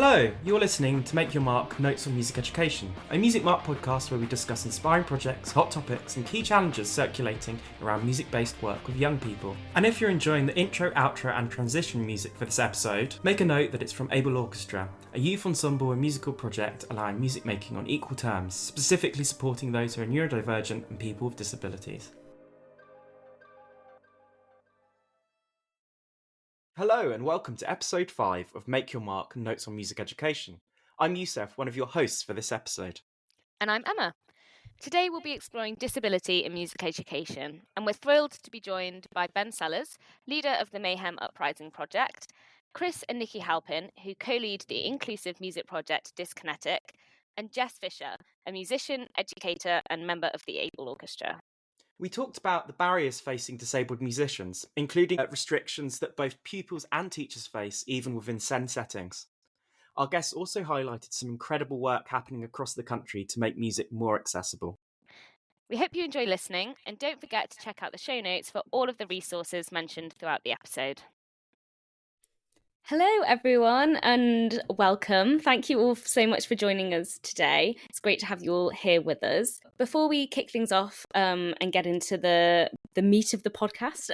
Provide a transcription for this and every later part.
Hello, you're listening to Make Your Mark Notes on Music Education, a Music Mark podcast where we discuss inspiring projects, hot topics and key challenges circulating around music-based work with young people. And if you're enjoying the intro, outro and transition music for this episode, make a note that it's from Able Orchestra, a youth ensemble and musical project allowing music making on equal terms, specifically supporting those who are neurodivergent and people with disabilities. Hello and welcome to episode 5 of Make Your Mark Notes on Music Education. I'm Youssef, one of your hosts for this episode. And I'm Emma. Today we'll be exploring disability in music education, and we're thrilled to be joined by Ben Sellers, leader of the MEHEM UpRising project, Kris and Nicci Halpin, who co-lead the inclusive music project Dyskinetic, and Jess Fisher, a musician, educator and member of the Able Orchestra. We talked about the barriers facing disabled musicians, including restrictions that both pupils and teachers face, even within SEND settings. Our guests also highlighted some incredible work happening across the country to make music more accessible. We hope you enjoy listening, and don't forget to check out the show notes for all of the resources mentioned throughout the episode. Hello, everyone, and welcome. Thank you all so much for joining us today. It's great to have you all here with us. Before we kick things off and get into the meat of the podcast,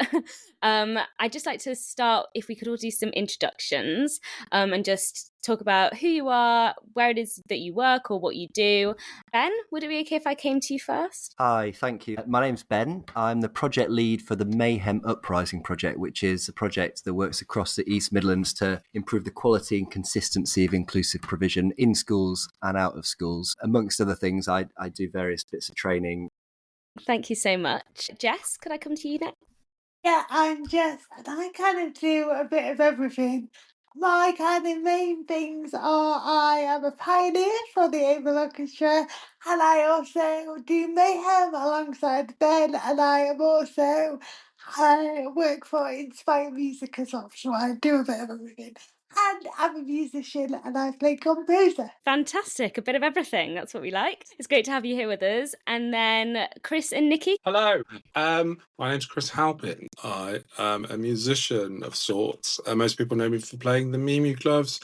I'd just like to start, if we could all do some introductions and just talk about who you are, where it is that you work or what you do. Ben, would it be okay if I came to you first? Hi, thank you. My name's Ben. I'm the project lead for the MEHEM UpRising project, which is a project that works across the East Midlands to improve the quality and consistency of inclusive provision in schools and out of schools. Amongst other things, I do various bits of training. Thank you so much. Jess, could I come to you next? Yeah, I'm Jess, and I kind of do a bit of everything. My kind of main things are I am a pioneer for the Able Orchestra, and I also do Mayhem alongside Ben, and I work for Inspire Music as well, so I do a bit of everything. And I'm a musician and I play composer. Fantastic. A bit of everything. That's what we like. It's great to have you here with us. And then Kris and Nicci. Hello. My name's Kris Halpin. I am a musician of sorts. Most people know me for playing the Mimi gloves.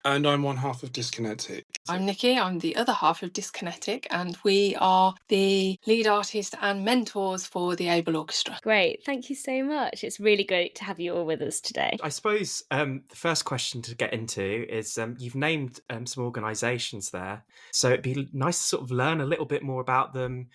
And I'm one half of Dyskinetic. I'm Nicci, I'm the other half of Dyskinetic, and we are the lead artist and mentors for the Able Orchestra. Great, thank you so much. It's really great to have you all with us today. I suppose the first question to get into is you've named some organisations there, so it'd be nice to sort of learn a little bit more about them,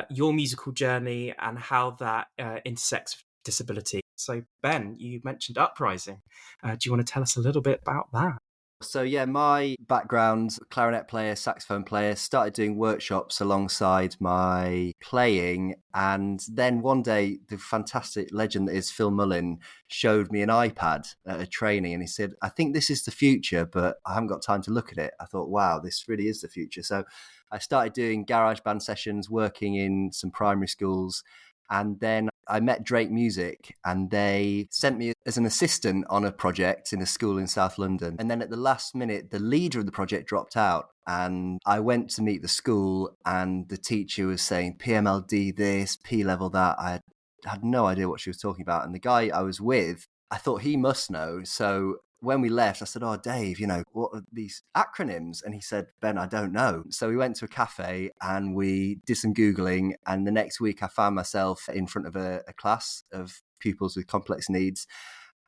your musical journey and how that intersects with disability. So Ben, you mentioned UpRising. Do you want to tell us a little bit about that? So yeah, my background, clarinet player, saxophone player, started doing workshops alongside my playing. And then one day, the fantastic legend that is Phil Mullin showed me an iPad at a training. And he said, I think this is the future, but I haven't got time to look at it. I thought, wow, this really is the future. So I started doing garage band sessions, working in some primary schools. And then I met Drake Music and they sent me as an assistant on a project in a school in South London. And then at the last minute, the leader of the project dropped out and I went to meet the school and the teacher was saying PMLD this, P-level that. I had no idea what she was talking about. And the guy I was with, I thought he must know. So when we left, I said, oh, Dave, what are these acronyms? And he said, Ben, I don't know. So we went to a cafe and we did some Googling. And the next week I found myself in front of a class of pupils with complex needs.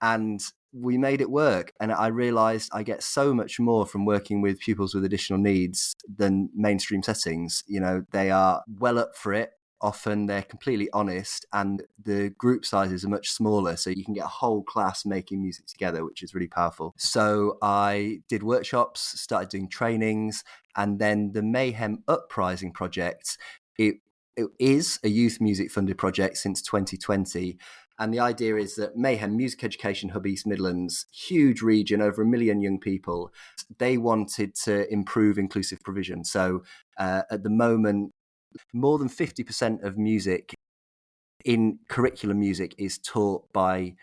And we made it work. And I realized I get so much more from working with pupils with additional needs than mainstream settings. They are well up for it. Often they're completely honest and the group sizes are much smaller. So you can get a whole class making music together, which is really powerful. So I did workshops, started doing trainings, and then the MEHEM UpRising project, it is a youth music funded project since 2020. And the idea is that MEHEM, Music Education Hub East Midlands, huge region, over 1 million young people, they wanted to improve inclusive provision. So at the moment, more than 50% of music in curriculum music is taught by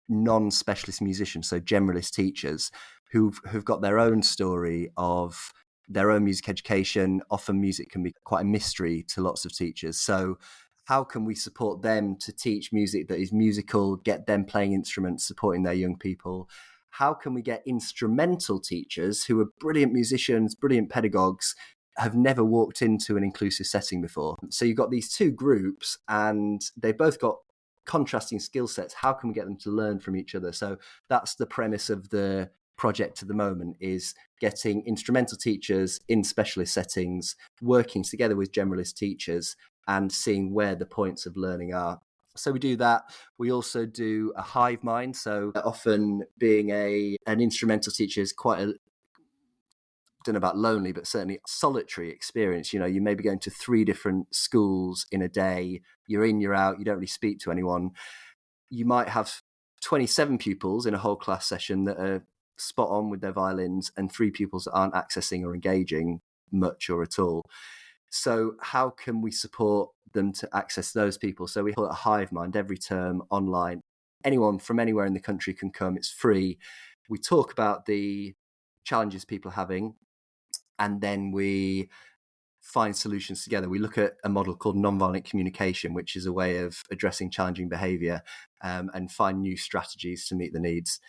non-specialist musicians, so generalist teachers who've got their own story of their own music education. Often music can be quite a mystery to lots of teachers. So how can we support them to teach music that is musical, get them playing instruments, supporting their young people? how can we get instrumental teachers who are brilliant musicians, brilliant pedagogues, have never walked into an inclusive setting before? So you've got these two groups and they've both got contrasting skill sets. How can we get them to learn from each other? So that's the premise of the project at the moment, is getting instrumental teachers in specialist settings, working together with generalist teachers and seeing where the points of learning are. So we do that. We also do a hive mind. So often being an instrumental teacher is quite a, don't know about lonely, but certainly solitary experience. You know, you may be going to 3 different schools in a day. You're in, you're out. You don't really speak to anyone. You might have 27 pupils in a whole class session that are spot on with their violins, and 3 pupils that aren't accessing or engaging much or at all. So how can we support them to access those people? So we hold a hive mind every term online. Anyone from anywhere in the country can come. It's free. We talk about the challenges people are having, and then we find solutions together. We look at a model called nonviolent communication, which is a way of addressing challenging behaviour, and find new strategies to meet the needs.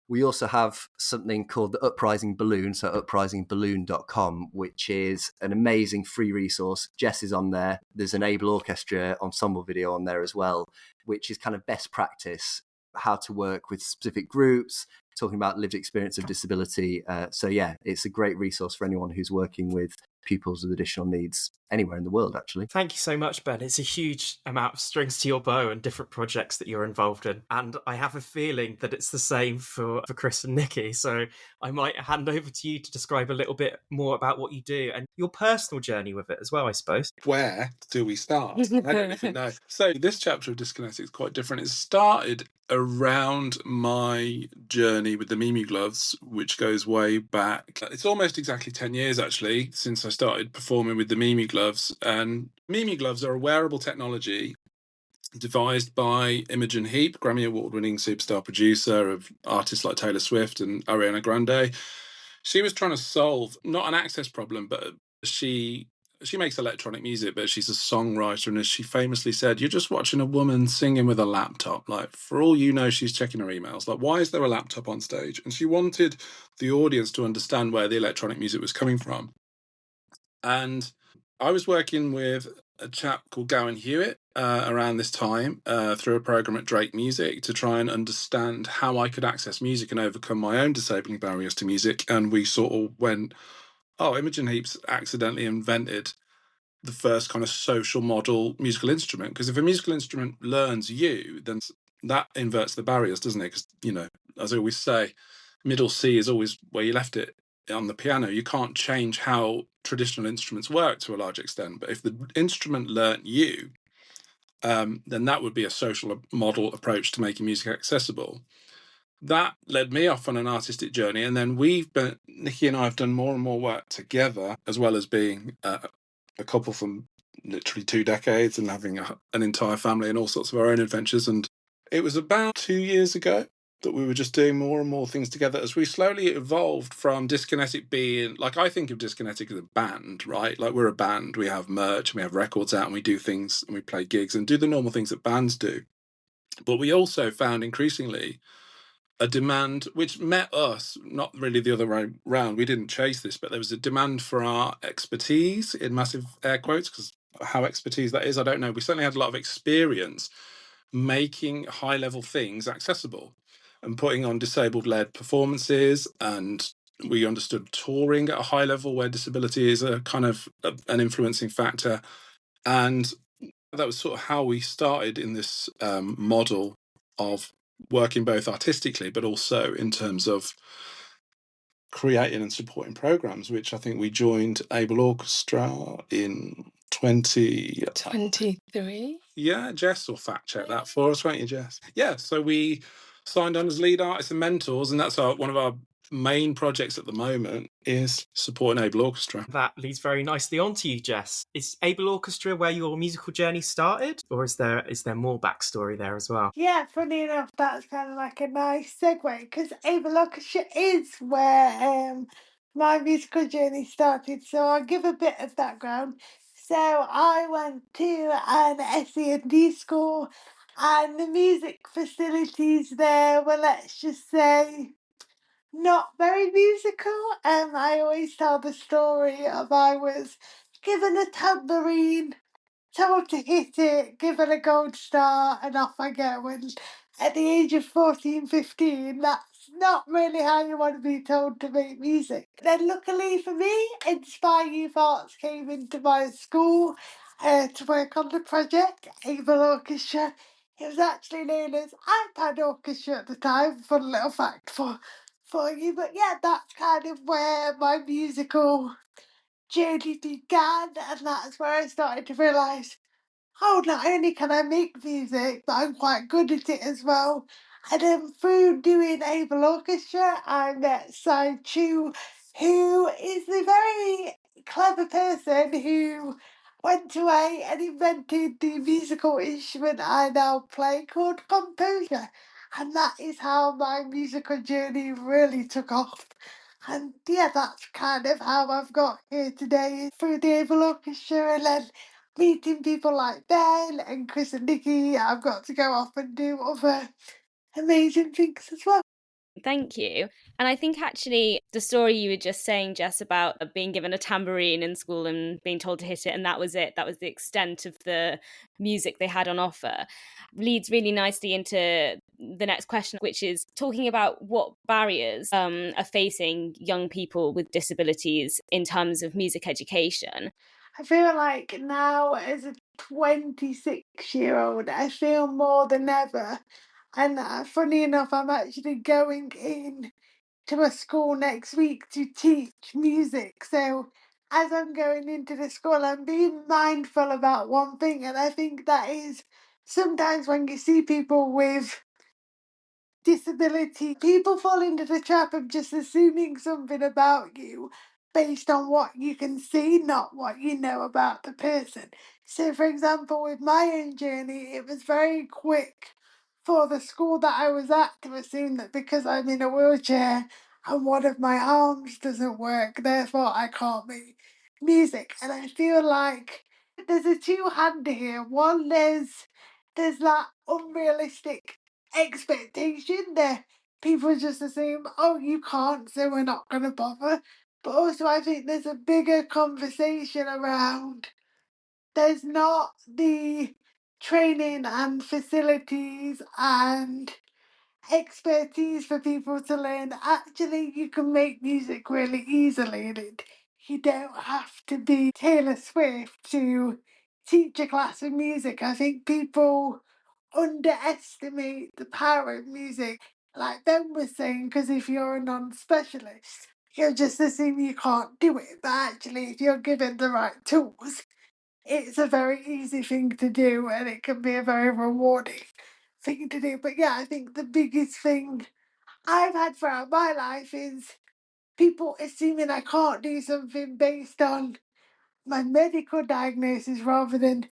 We also have something called the Uprising Balloon, so uprisingballoon.com, which is an amazing free resource. Jess is on there. There's an Able Orchestra ensemble video on there as well, which is kind of best practice, how to work with specific groups, talking about lived experience of disability. So yeah, it's a great resource for anyone who's working with pupils with additional needs anywhere in the world, actually. Thank you so much, Ben. It's a huge amount of strings to your bow and different projects that you're involved in. And I have a feeling that it's the same for Kris and Nicci. So I might hand over to you to describe a little bit more about what you do and your personal journey with it as well, I suppose. Where do we start? I don't even know. So this chapter of Dyskinetic is quite different. It started around my journey with the MEHEM gloves, which goes way back. It's almost exactly 10 years, actually, since I started performing with the MEHEM gloves. And MEHEM gloves are a wearable technology devised by Imogen Heap, Grammy Award-winning superstar producer of artists like Taylor Swift and Ariana Grande. She was trying to solve not an access problem, but she makes electronic music, but she's a songwriter, and as she famously said, you're just watching a woman singing with a laptop. Like, for all you know, she's checking her emails. Like, why is there a laptop on stage? And she wanted the audience to understand where the electronic music was coming from. And I was working with a chap called Gowan Hewitt around this time through a program at Drake Music to try and understand how I could access music and overcome my own disabling barriers to music. And we sort of went, oh, Imogen Heap's accidentally invented the first kind of social model musical instrument. Because if a musical instrument learns you, then that inverts the barriers, doesn't it? Because, you know, as I always say, middle C is always where you left it on the piano. You can't change how traditional instruments work to a large extent. But if the instrument learnt you, then that would be a social model approach to making music accessible. That led me off on an artistic journey, and then Nicci and I have done more and more work together, as well as being a couple from literally 2 decades and having an entire family and all sorts of our own adventures. And it was about 2 years ago that we were just doing more and more things together as we slowly evolved from Dyskinetic being, like, I think of Dyskinetic as a band, right? Like, we're a band, we have merch, and we have records out, and we do things, and we play gigs and do the normal things that bands do. But we also found increasingly a demand which met us, not really the other way round. We didn't chase this, but there was a demand for our expertise, in massive air quotes, because how expertise that is, I don't know. We certainly had a lot of experience making high-level things accessible and putting on disabled-led performances, and we understood touring at a high level where disability is a kind of an influencing factor. And that was sort of how we started in this model of working both artistically, but also in terms of creating and supporting programs, which I think we joined Able Orchestra in 23. Yeah, Jess will fact check that for us, won't you, Jess? Yeah, so we signed on as lead artists and mentors, and that's one of our main projects at the moment is supporting Able Orchestra. That leads very nicely on to you, Jess. Is Able Orchestra where your musical journey started, or is there more backstory there as well? Yeah, funny enough, that's kind of like a nice segue because Able Orchestra is where my musical journey started. So I'll give a bit of background. So I went to an SEND school, and the music facilities there were, let's just say, not very musical. I always tell the story of I was given a tambourine, told to hit it, given a gold star, and off I go. And at the age of 14, 15, that's not really how you want to be told to make music. Then luckily for me, Inspire Youth Arts came into my school to work on the project, Able Orchestra. It was actually known as iPad Orchestra at the time, fun little fact for you. But yeah, that's kind of where my musical journey began, and that's where I started to realise, oh, not only can I make music, but I'm quite good at it as well. And then through doing Able Orchestra, I met Sai Chu, who is the very clever person who went away and invented the musical instrument I now play called composer. And that is how my musical journey really took off. And yeah, that's kind of how I've got here today through the Able Orchestra, and then meeting people like Ben and Kris and Nicci. I've got to go off and do other amazing things as well. Thank you. And I think actually the story you were just saying, Jess, about being given a tambourine in school and being told to hit it, and that was it, that was the extent of the music they had on offer, leads really nicely into the next question, which is talking about what barriers are facing young people with disabilities in terms of music education. I feel like now, as a 26-year-old, I feel more than ever. And funny enough, I'm actually going in to a school next week to teach music. So as I'm going into the school, I'm being mindful about one thing, and I think that is sometimes when you see people with disability, people fall into the trap of just assuming something about you based on what you can see, not what you know about the person. So, for example, with my own journey, it was very quick for the school that I was at to assume that because I'm in a wheelchair and one of my arms doesn't work, therefore I can't make music. And I feel like there's a two-hander here. One, there's that unrealistic expectation that people just assume, oh, you can't, so we're not going to bother. But also, I think there's a bigger conversation around there's not the training and facilities and expertise for people to learn. Actually, you can make music really easily, and you don't have to be Taylor Swift to teach a class of music. I think people underestimate the power of music, like Ben was saying, because if you're a non-specialist, you'll just assume you can't do it. But actually, if you're given the right tools, it's a very easy thing to do, and it can be a very rewarding thing to do. But yeah, I think the biggest thing I've had throughout my life is people assuming I can't do something based on my medical diagnosis rather than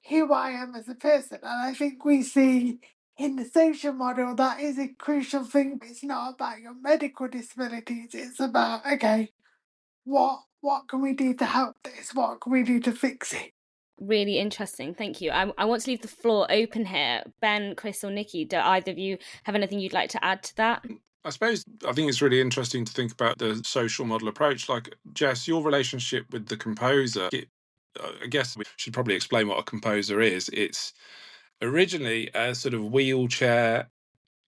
who I am as a person. And I think we see in the social model that is a crucial thing. It's not about your medical disabilities, it's about, okay, what can we do to help this? What can we do to fix it? Really interesting. Thank you. I want to leave the floor open here. Ben, Kris, or Nicci, do either of you have anything you'd like to add to that? I think it's really interesting to think about the social model approach. Like, Jess, your relationship with the composer, I guess we should probably explain what a composer is. It's originally a sort of wheelchair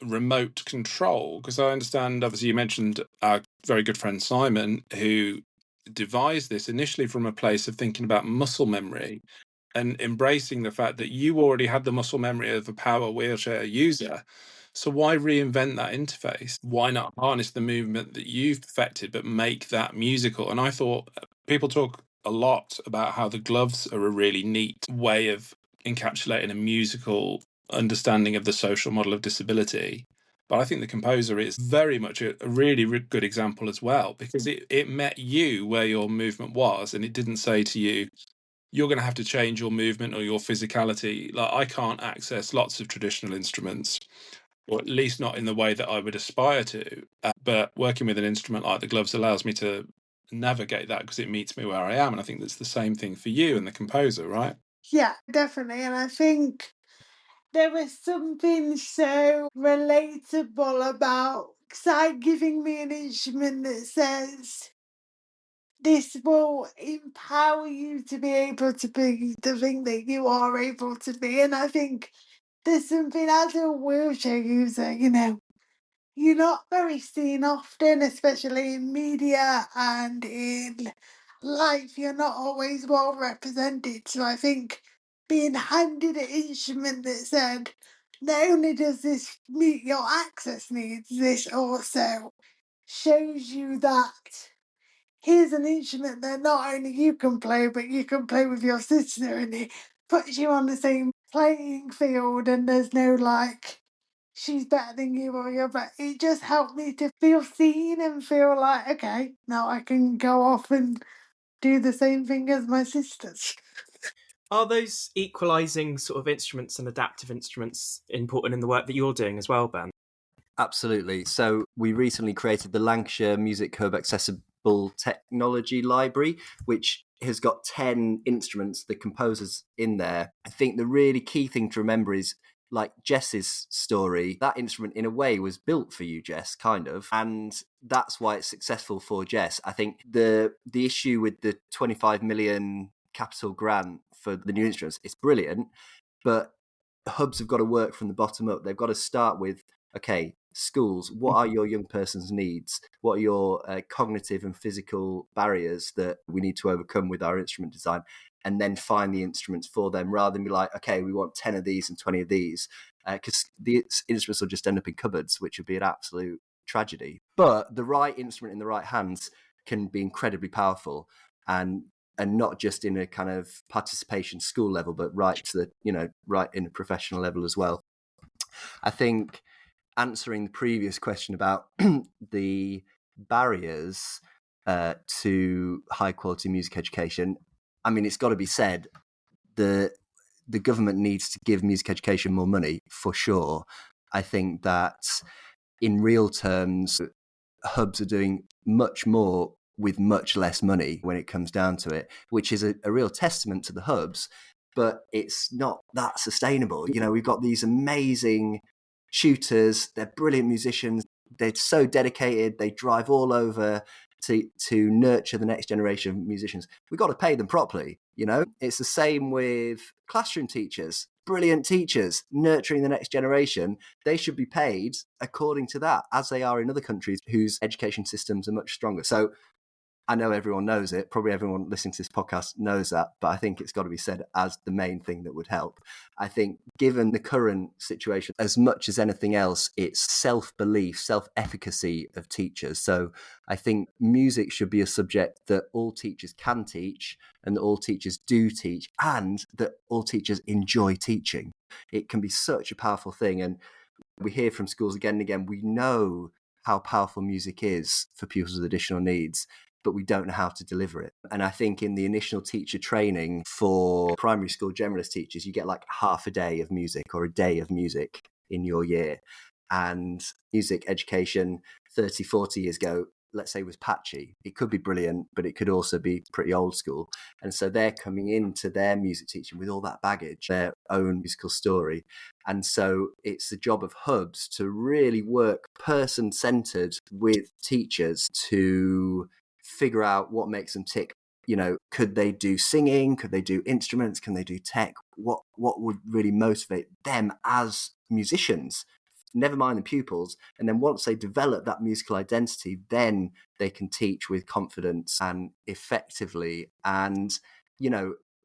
remote control, because I understand, obviously, you mentioned our very good friend Simon, who devised this initially from a place of thinking about muscle memory and embracing the fact that you already had the muscle memory of a power wheelchair user. So why reinvent that interface? Why not harness the movement that you've perfected, but make that musical? And I thought people talk a lot about how the gloves are a really neat way of encapsulating a musical understanding of the social model of disability. But I think the composer is very much a really good example as well, because it met you where your movement was, and it didn't say to you, you're going to have to change your movement or your physicality. Like, I can't access lots of traditional instruments, or at least not in the way that I would aspire to. But working with an instrument like the gloves allows me to navigate that because it meets me where I am. And I think that's the same thing for you and the composer, right? Yeah, definitely. And I think there was something so relatable about It's like giving me an instrument that says, this will empower you to be able to be the thing that you are able to be. And I think there's something as a wheelchair user, you're not very seen often, especially in media and in life. You're not always well represented. So I think being handed an instrument that said, not only does this meet your access needs, this also shows you that here's an instrument that not only you can play, but you can play with your sister, and it puts you on the same playing field, and there's no like, she's better than you or you're better. It just helped me to feel seen and feel like, okay, now I can go off and do the same thing as my sisters. Are those equalising sort of instruments and adaptive instruments important in the work that you're doing as well, Ben? Absolutely. So we recently created the Lancashire Music Hub Accessible Technology Library, which has got 10 instruments, the composers in there. I think the really key thing to remember is, like Jess's story, that instrument in a way was built for you, Jess, kind of. And that's why it's successful for Jess. I think the issue with the 25 million capital grant for the new instruments, it's brilliant, but hubs have got to work from the bottom up. They've got to start with, okay, schools, what are your young person's needs? What are your cognitive and physical barriers that we need to overcome with our instrument design? And then find the instruments for them, rather than be like, okay, we want 10 of these and 20 of these, because the instruments will just end up in cupboards, which would be an absolute tragedy. But the right instrument in the right hands can be incredibly powerful, and not just in a kind of participation school level, but right to the, right in a professional level as well. I think answering the previous question about the barriers to high quality music education, I mean, it's got to be said, the government needs to give music education more money for sure. I think that in real terms, hubs are doing much more with much less money when it comes down to it, which is a real testament to the hubs, but it's not that sustainable. We've got these amazing tutors, they're brilliant musicians, they're so dedicated, they drive all over to nurture the next generation of musicians. We've got to pay them properly. It's the same with classroom teachers, brilliant teachers nurturing the next generation. They should be paid according to that, as they are in other countries whose education systems are much stronger. So I know everyone knows it. Probably everyone listening to this podcast knows that, but I think it's got to be said as the main thing that would help. I think given the current situation, as much as anything else, it's self-belief, self-efficacy of teachers. So I think music should be a subject that all teachers can teach, and that all teachers do teach, and that all teachers enjoy teaching. It can be such a powerful thing. And we hear from schools again and again, we know how powerful music is for pupils with additional needs, but we don't know how to deliver it. And I think in the initial teacher training for primary school generalist teachers, you get like half a day of music or a day of music in your year. And music education 30, 40 years ago, let's say, was patchy. It could be brilliant, but it could also be pretty old school. And so they're coming into their music teaching with all that baggage, their own musical story. And so it's the job of hubs to really work person-centered with teachers to figure out what makes them tick. Could they do singing? Could they do instruments? Can they do tech? What would really motivate them as musicians? Never mind the pupils. And then once they develop that musical identity, then they can teach with confidence and effectively. And,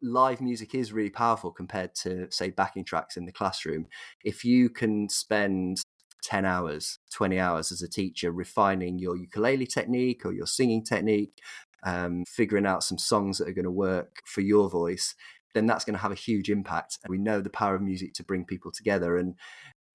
live music is really powerful compared to, say, backing tracks in the classroom. If you can spend 10 hours, 20 hours as a teacher refining your ukulele technique or your singing technique, figuring out some songs that are going to work for your voice, then that's going to have a huge impact. And we know the power of music to bring people together. And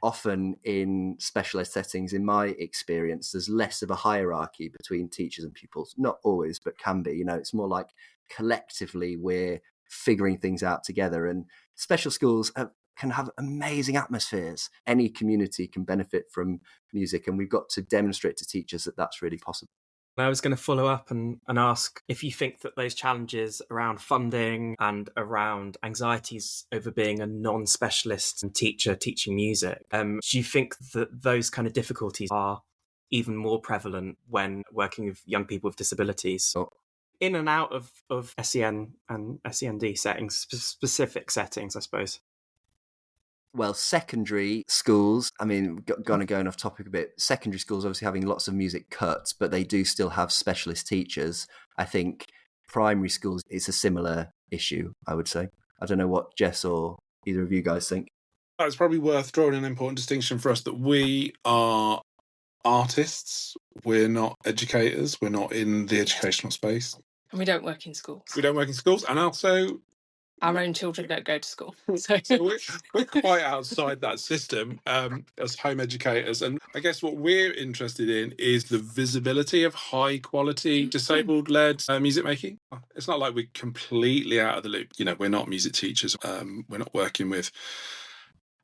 often in special ed settings, in my experience, there's less of a hierarchy between teachers and pupils. Not always, but can be. It's more like collectively we're figuring things out together. And special schools can have amazing atmospheres. Any community can benefit from music, and we've got to demonstrate to teachers that that's really possible. I was going to follow up and ask if you think that those challenges around funding and around anxieties over being a non-specialist teacher teaching music, do you think that those kind of difficulties are even more prevalent when working with young people with disabilities. In and out of SEN and SEND settings, specific settings, I suppose. Well, secondary schools, I mean, going off topic a bit, secondary schools obviously having lots of music cuts, but they do still have specialist teachers. I think primary schools, it's a similar issue, I would say. I don't know what Jess or either of you guys think. It's probably worth drawing an important distinction for us that we are artists. We're not educators. We're not in the educational space. And we don't work in schools. We don't work in schools. And also, our own children don't go to school. So we're quite outside that system as home educators. And I guess what we're interested in is the visibility of high quality disabled-led music making. It's not like we're completely out of the loop. You know, we're not music teachers. We're not working with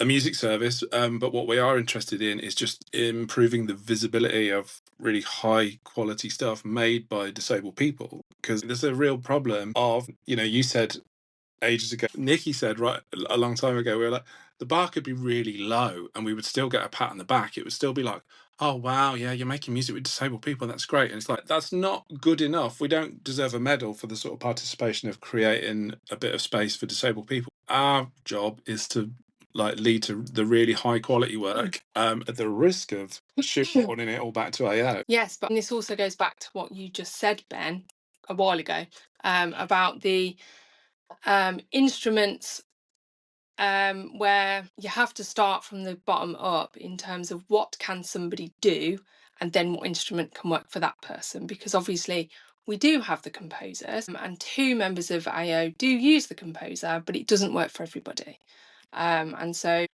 a music service, but what we are interested in is just improving the visibility of really high quality stuff made by disabled people, because there's a real problem of, you know, you said ages ago, Nicci said right a long time ago, we were like, the bar could be really low and we would still get a pat on the back. It would still be like, oh wow, yeah, you're making music with disabled people, that's great. And it's like, that's not good enough. We don't deserve a medal for the sort of participation of creating a bit of space for disabled people. Our job is to lead to the really high quality work at the risk of shoehorning it all back to AO. Yes, but this also goes back to what you just said, Ben, a while ago, about the instruments, where you have to start from the bottom up in terms of what can somebody do and then what instrument can work for that person, because obviously we do have the composers and 2 members of AO do use the composer, but it doesn't work for everybody. And so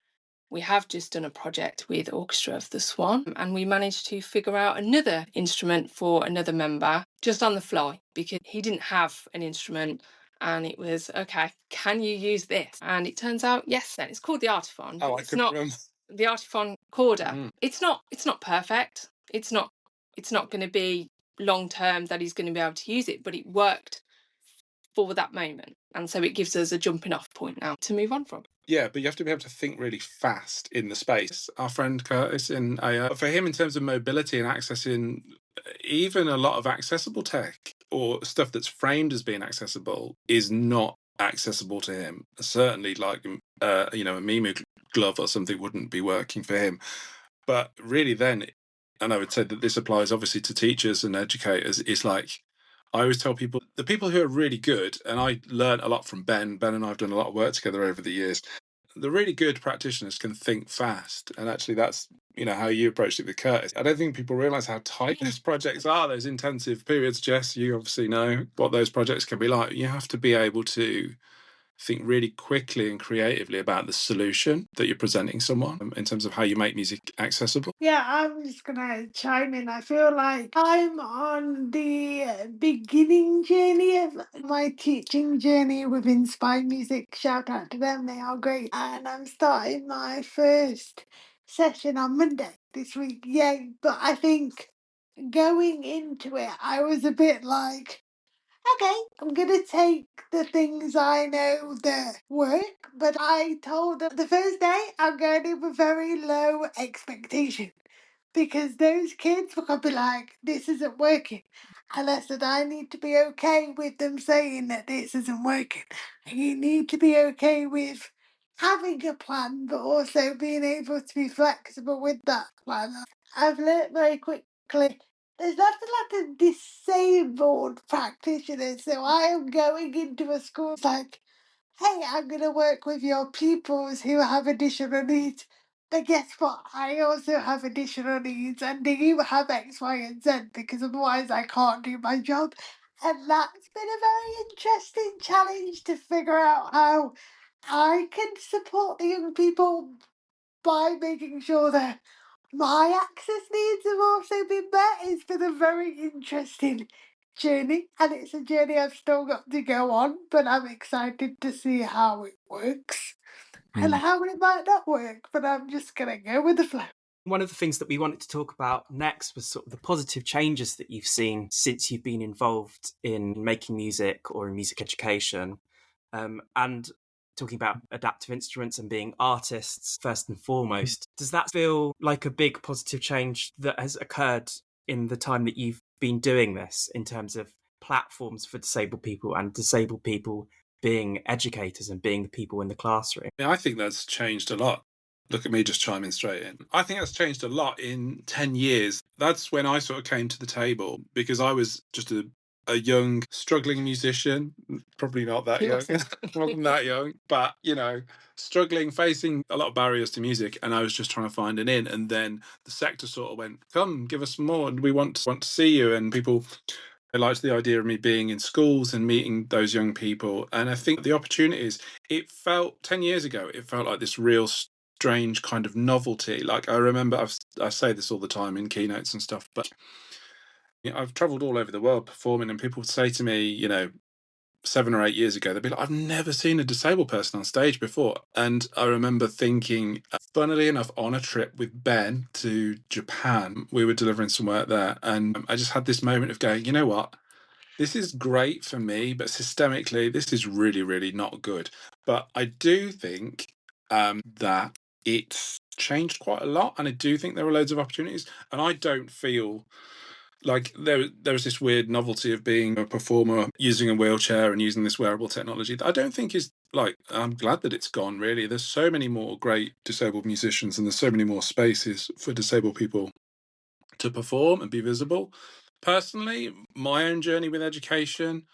we have just done a project with Orchestra of the Swan, and we managed to figure out another instrument for another member just on the fly, because he didn't have an instrument. And it was, okay, can you use this? And it turns out, yes, then it's called the Artiphon. Oh, it's not the Artiphon Corda. It's not perfect. It's not going to be long term that he's going to be able to use it, but it worked for that moment. And so it gives us a jumping off point now to move on from. Yeah, but you have to be able to think really fast in the space. Our friend Curtis in AO, for him in terms of mobility and accessing even a lot of accessible tech or stuff that's framed as being accessible is not accessible to him. Certainly like, a MEHEM glove or something wouldn't be working for him. But really then, and I would say that this applies obviously to teachers and educators, is like, I always tell people, the people who are really good, and I learned a lot from Ben and I have done a lot of work together over the years, the really good practitioners can think fast. And actually that's, how you approached it with Curtis. I don't think people realise how tight those projects are, those intensive periods. Jess, you obviously know what those projects can be like. You have to be able to think really quickly and creatively about the solution that you're presenting someone in terms of how you make music accessible. Yeah, I'm just gonna chime in. I feel like I'm on the beginning journey of my teaching journey with Inspire Music. Shout out to them, they are great. And I'm starting my first session on Monday this week. Yay! But I think going into it, I was a bit like, okay, I'm gonna take the things I know that work, but I told them the first day I'm going in with very low expectation, because those kids were gonna be like, this isn't working. And I said, I need to be okay with them saying that this isn't working. And you need to be okay with having a plan, but also being able to be flexible with that plan. I've learnt very quickly there's not a lot of disabled practitioners, so I am going into a school like, hey, I'm going to work with your pupils who have additional needs. But guess what? I also have additional needs, and do you have X, Y, and Z? Because otherwise I can't do my job. And that's been a very interesting challenge to figure out how I can support the young people by making sure that my access needs have also been met. It's been a very interesting journey, and it's a journey I've still got to go on, but I'm excited to see how it works and how it might not work, but I'm just going to go with the flow. One of the things that we wanted to talk about next was sort of the positive changes that you've seen since you've been involved in making music or in music education. And talking about adaptive instruments and being artists first and foremost. Does that feel like a big positive change that has occurred in the time that you've been doing this in terms of platforms for disabled people and disabled people being educators and being the people in the classroom? Yeah, I think that's changed a lot. Look at me just chiming straight in. I think that's changed a lot in 10 years. That's when I sort of came to the table, because I was just a young, struggling musician. Probably not that young. Wasn't that young. But, struggling, facing a lot of barriers to music. And I was just trying to find an in. And then the sector sort of went, come, give us more. And we want to see you. And people... I liked the idea of me being in schools and meeting those young people. And I think the opportunities, it felt 10 years ago, it felt like this real strange kind of novelty. Like, I remember, I say this all the time in keynotes and stuff, but I've traveled all over the world performing, and people would say to me, 7 or 8 years ago, they'd be like, I've never seen a disabled person on stage before. And I remember thinking, funnily enough, on a trip with Ben to Japan, we were delivering some work there. And I just had this moment of going, you know what? This is great for me, but systemically, this is really, really not good. But I do think that it's changed quite a lot. And I do think there are loads of opportunities. And I don't feel like there's this weird novelty of being a performer using a wheelchair and using this wearable technology that I don't think is I'm glad that it's gone, really. There's so many more great disabled musicians, and there's so many more spaces for disabled people to perform and be visible. Personally, my own journey with education,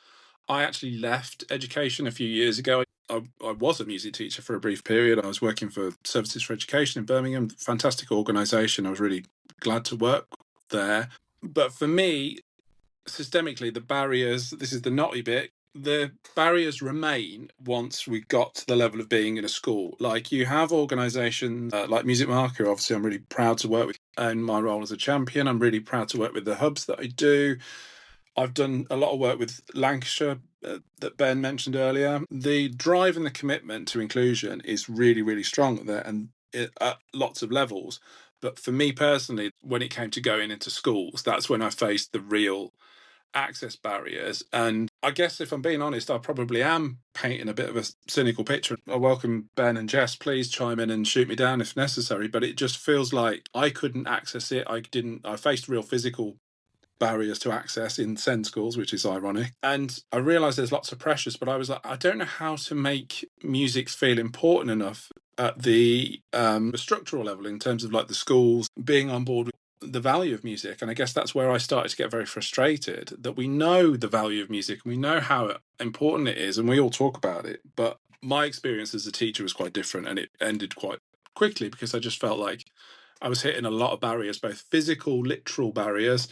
I actually left education a few years ago. I was a music teacher for a brief period. I was working for Services for Education in Birmingham, fantastic organisation. I was really glad to work there. But for me, systemically, the barriers, this is the knotty bit, the barriers remain once we got to the level of being in a school. Like, you have organisations like Music Marker, obviously I'm really proud to work with in my role as a champion. I'm really proud to work with the hubs that I do. I've done a lot of work with Lancashire that Ben mentioned earlier. The drive and the commitment to inclusion is really, really strong there, and at lots of levels. But for me personally, when it came to going into schools, that's when I faced the real access barriers. And I guess, if I'm being honest, I probably am painting a bit of a cynical picture. I welcome Ben and Jess, please chime in and shoot me down if necessary, but it just feels like I couldn't access it. I faced real physical barriers to access in SEND schools, which is ironic. And I realised there's lots of pressures, but I was like, I don't know how to make music feel important enough at the structural level, in terms of like the schools being on board with the value of music. And I guess that's where I started to get very frustrated, that we know the value of music and we know how important it is, and we all talk about it. But my experience as a teacher was quite different, and it ended quite quickly because I just felt like I was hitting a lot of barriers, both physical, literal barriers,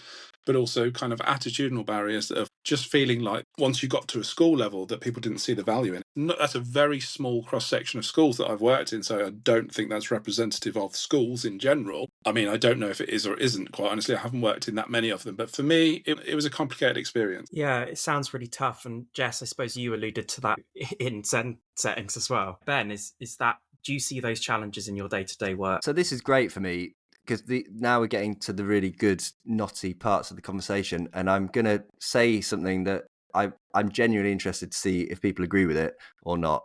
but also kind of attitudinal barriers of just feeling like once you got to a school level that people didn't see the value in it. That's a very small cross-section of schools that I've worked in, so I don't think that's representative of schools in general. I mean, I don't know if it is or isn't, quite honestly. I haven't worked in that many of them, but for me, it was a complicated experience. Yeah, it sounds really tough. And Jess, I suppose you alluded to that in settings as well. Ben, do you see those challenges in your day-to-day work? So this is great for me, because now we're getting to the really good knotty parts of the conversation, and I'm going to say something that I'm genuinely interested to see if people agree with it or not.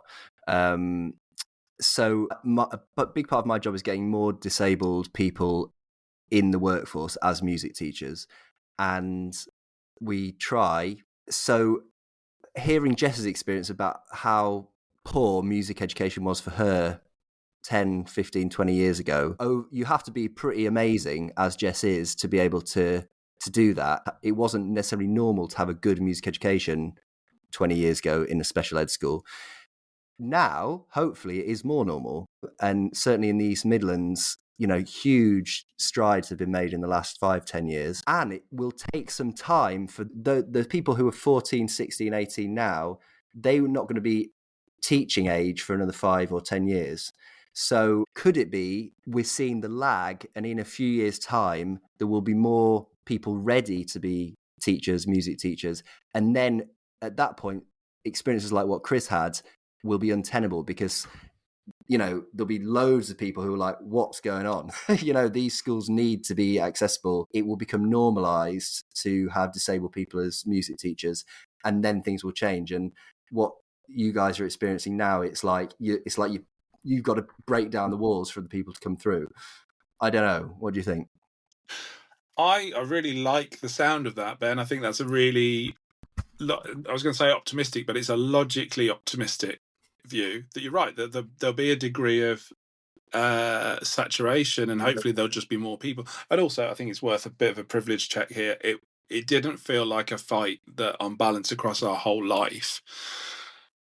So a big part of my job is getting more disabled people in the workforce as music teachers, and we try. So hearing Jess's experience about how poor music education was for her 10, 15, 20 years ago, you have to be pretty amazing, as Jess is, to be able to do that. It wasn't necessarily normal to have a good music education 20 years ago in a special ed school. Now, hopefully, it is more normal. And certainly in the East Midlands, huge strides have been made in the last 5-10 years. And it will take some time for the people who are 14, 16, 18 now, they're not going to be teaching age for another 5 or 10 years. So could it be we're seeing the lag, and in a few years' time, there will be more people ready to be teachers, music teachers. And then at that point, experiences like what Kris had will be untenable, because, there'll be loads of people who are like, what's going on? These schools need to be accessible. It will become normalized to have disabled people as music teachers, and then things will change. And what you guys are experiencing now, it's like you've got to break down the walls for the people to come through. I don't know. What do you think? I really like the sound of that, Ben. I think that's a really, I was going to say optimistic, but it's a logically optimistic view that you're right, that there'll be a degree of saturation, and hopefully there'll just be more people. And also, I think it's worth a bit of a privilege check here. It didn't feel like a fight that on balance across our whole life.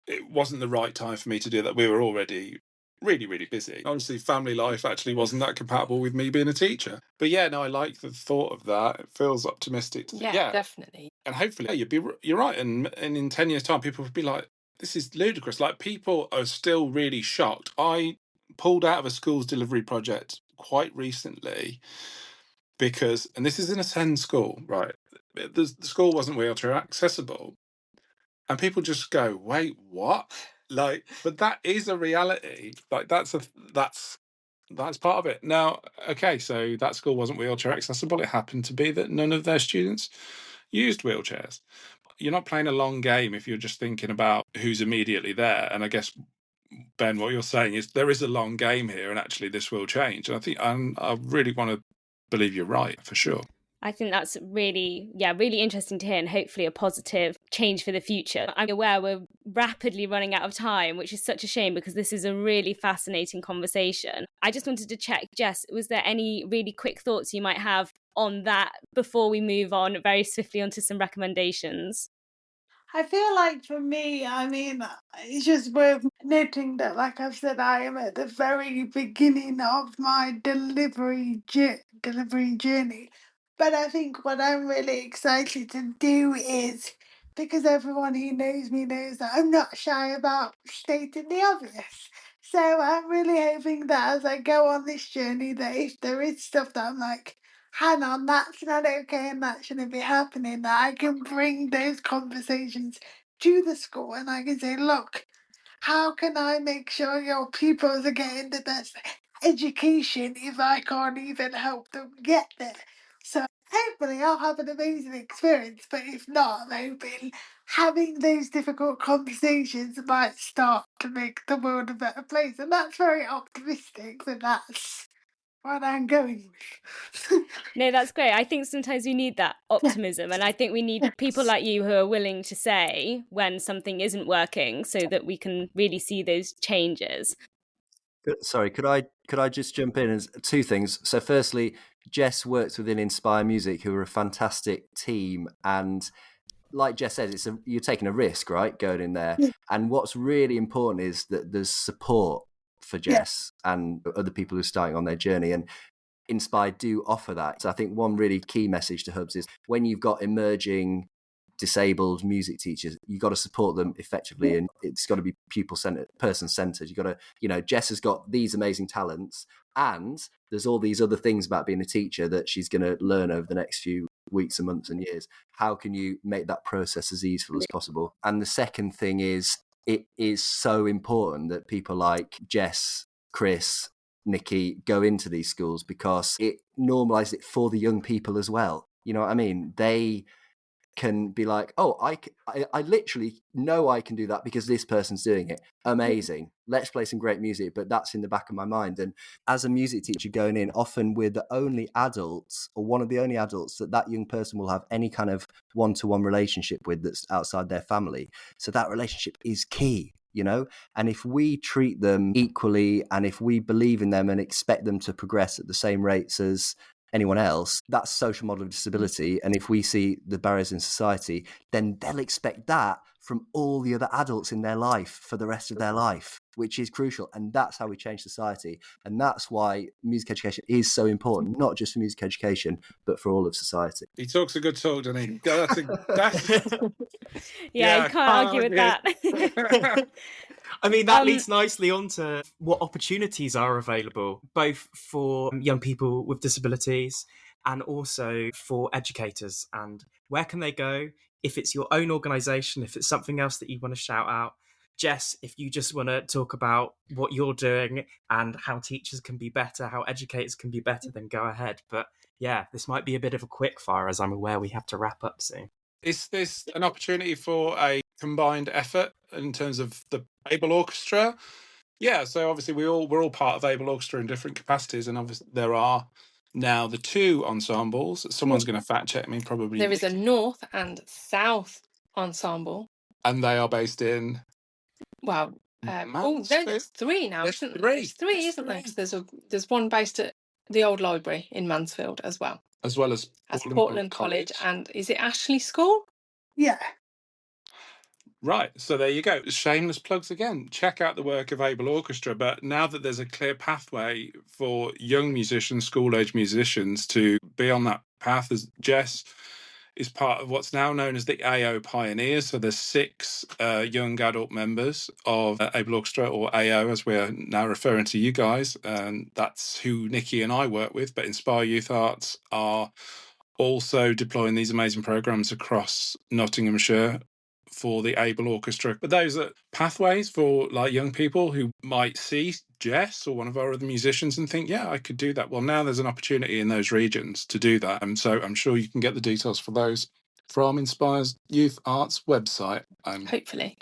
It wasn't the right time for me to do that. We were already really, really busy. Honestly, family life actually wasn't that compatible with me being a teacher. But yeah, no, I like the thought of that. It feels optimistic. Yeah, definitely. And hopefully, you're right. And in 10 years' time, people will be like, this is ludicrous. Like, people are still really shocked. I pulled out of a schools delivery project quite recently because, and this is in a SEND school, right? The school wasn't wheelchair accessible. And people just go, wait, what? Like, but that is a reality. Like, that's part of it. Now, okay, so that school wasn't wheelchair accessible. It happened to be that none of their students used wheelchairs. You're not playing a long game if you're just thinking about who's immediately there. And I guess, Ben, what you're saying is there is a long game here, and actually this will change. And I think I really want to believe you're right, for sure. I think that's really interesting to hear, and hopefully a positive change for the future. I'm aware we're rapidly running out of time, which is such a shame because this is a really fascinating conversation. I just wanted to check, Jess, was there any really quick thoughts you might have on that before we move on very swiftly onto some recommendations? I feel like for me, I mean, it's just worth noting that, like I've said, I am at the very beginning of my delivery journey. But I think what I'm really excited to do is, because everyone who knows me knows that I'm not shy about stating the obvious. So I'm really hoping that as I go on this journey, that if there is stuff that I'm like, hang on, that's not okay and that shouldn't be happening, that I can bring those conversations to the school and I can say, look, how can I make sure your pupils are getting the best education if I can't even help them get there? So hopefully I'll have an amazing experience, but if not, I'm hoping having those difficult conversations might start to make the world a better place. And that's very optimistic, but that's what I'm going with. No, that's great. I think sometimes we need that optimism, and I think we need people like you who are willing to say when something isn't working so that we can really see those changes. Sorry, could I just jump in? As two things. So firstly, Jess works within Inspire Music, who are a fantastic team, and like Jess says, you're taking a risk, right, going in there. And what's really important is that there's support for Jess and other people who are starting on their journey, and Inspire do offer that. So I think one really key message to Hubs is when you've got emerging disabled music teachers, you've got to support them effectively, and it's got to be pupil-centered, person-centered. You've got to, Jess has got these amazing talents, and there's all these other things about being a teacher that she's going to learn over the next few weeks and months and years. How can you make that process as easy as possible? And the second thing is, it is so important that people like Jess, Kris, Nicci go into these schools because it normalizes it for the young people as well. You know what I mean? They can be like, oh, I literally know I can do that because this person's doing it. Amazing. Let's play some great music. But that's in the back of my mind. And as a music teacher going in, often we're the only adults, or one of the only adults that young person will have any kind of one-to-one relationship with that's outside their family. So that relationship is key. And if we treat them equally, and if we believe in them and expect them to progress at the same rates as anyone else, that's social model of disability. And if we see the barriers in society, then they'll expect that from all the other adults in their life for the rest of their life, which is crucial. And that's how we change society. And that's why music education is so important, not just for music education, but for all of society. He talks a good talk, doesn't he? Yeah, I can't argue with that. I mean, that leads nicely on to what opportunities are available, both for young people with disabilities and also for educators. And where can they go? If it's your own organisation, if it's something else that you want to shout out. Jess, if you just want to talk about what you're doing and how teachers can be better, how educators can be better, then go ahead. But yeah, this might be a bit of a quick fire, as I'm aware we have to wrap up soon. Is this an opportunity for a combined effort in terms of the Able Orchestra. Yeah, so obviously we're all part of Able Orchestra in different capacities, and obviously there are now the two ensembles. Someone's going to fact check me, probably. There is a North and South ensemble. And they are based in... Well, there's three now, isn't there? There's three, isn't there? 'Cause there's one based at the old library in Mansfield as well. As well as Portland College. And is it Ashley School? Yeah. Right, so there you go. Shameless plugs again. Check out the work of Able Orchestra. But now that there's a clear pathway for young musicians, school-age musicians, to be on that path, as Jess is part of what's now known as the AO Pioneers. So there's 6 young adult members of Able Orchestra, or AO as we're now referring to you guys. And that's who Nicci and I work with. But Inspire Youth Arts are also deploying these amazing programs across Nottinghamshire for the Able Orchestra. But those are pathways for like young people who might see Jess or one of our other musicians and think, yeah, I could do that. Well, now there's an opportunity in those regions to do that. And so I'm sure you can get the details for those from Inspire's Youth Arts website. Hopefully.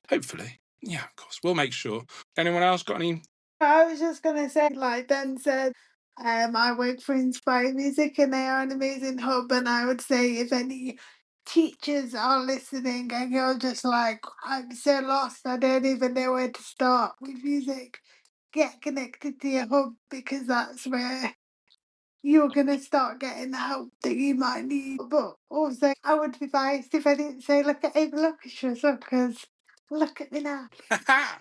Yeah, of course. We'll make sure. Anyone else got any? I was just going to say, like Ben said, I work for Inspire Music and they are an amazing hub. And I would say if any teachers are listening and you're just like, I'm so lost, I don't even know where to start with music, get connected to your hub, because that's where you're going to start getting the help that you might need. But also, I would be biased if I didn't say look at Able Orchestra, because look at me now.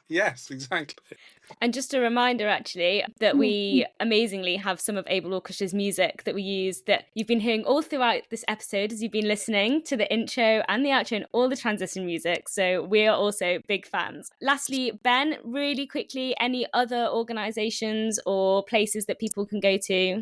Yes, exactly. And just a reminder, actually, that we amazingly have some of Able Orchestra's music that we use that you've been hearing all throughout this episode as you've been listening to the intro and the outro and all the transition music. So we are also big fans. Lastly, Ben, really quickly, any other organisations or places that people can go to?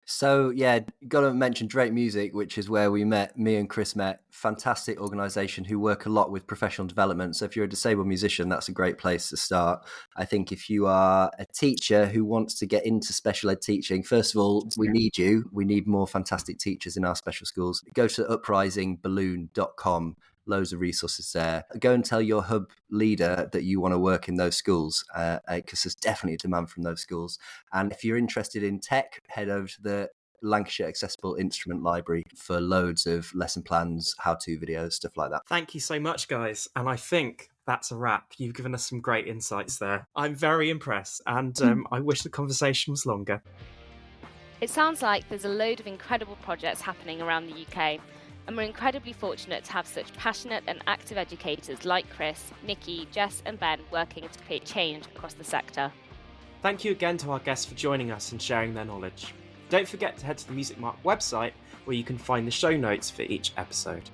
So, yeah, got to mention Drake Music, which is where me and Kris met. Fantastic organisation who work a lot with professional development. So if you're a disabled musician, that's a great place to start. I think if you are a teacher who wants to get into special ed teaching, first of all, we need you. We need more fantastic teachers in our special schools. Go to uprisingballoon.com. Loads of resources there. Go and tell your hub leader that you want to work in those schools, because there's definitely a demand from those schools. And if you're interested in tech, head over to the Lancashire Accessible Instrument Library for loads of lesson plans, how-to videos, stuff like that. Thank you so much, guys. And I think that's a wrap. You've given us some great insights there. I'm very impressed, and I wish the conversation was longer. It sounds like there's a load of incredible projects happening around the UK. And we're incredibly fortunate to have such passionate and active educators like Kris, Nicci, Jess and Ben working to create change across the sector. Thank you again to our guests for joining us and sharing their knowledge. Don't forget to head to the Music Mark website where you can find the show notes for each episode.